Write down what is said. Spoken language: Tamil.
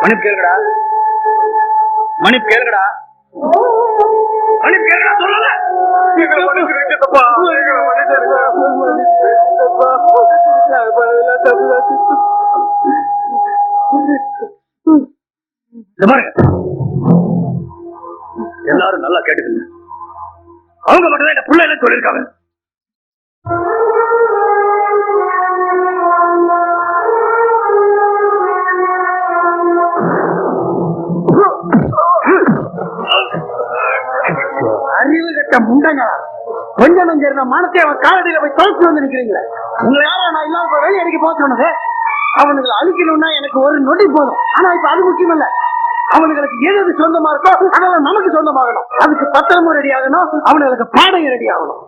மன்னிப்பு கேளுங்கடா, மன்னிப்பு கேளுங்கடா, மன்னிப்பு கேளுங்கடா, சொல்லல. எங்களை மன்னிச்சிருங்க சித்தப்பா, எங்களை மன்னிச்சிருங்க. பாருங்க, எல்லாரும் நல்லா கேட்டுக்கங்க. அவங்க மட்டும் தான் இந்த புள்ள எல்லாம் சொல்லியிருக்காங்க. அறிவு கட்ட முண்டங்களா, கொஞ்சம் நஞ்சம் இருந்த மானத்தை அவன் காலடியில போய் தொலைச்சு வந்து நிக்கிறீங்களே. உங்களை யாரா நான் இல்லாத வெளியே அடிக்க போக சொன்னது? அவனுங்களை அழிக்கணும்னா எனக்கு ஒரு நொடி போதும். ஆனா இப்ப அது முக்கியம் இல்ல. அவனுங்களுக்கு எது சொந்தமா இருக்கோ அதெல்லாம் நமக்கு சொந்தமாகணும். அதுக்கு பத்திரமும் ரெடி ஆகணும், அவனுங்களுக்கு பாடையும் ரெடி ஆகணும்.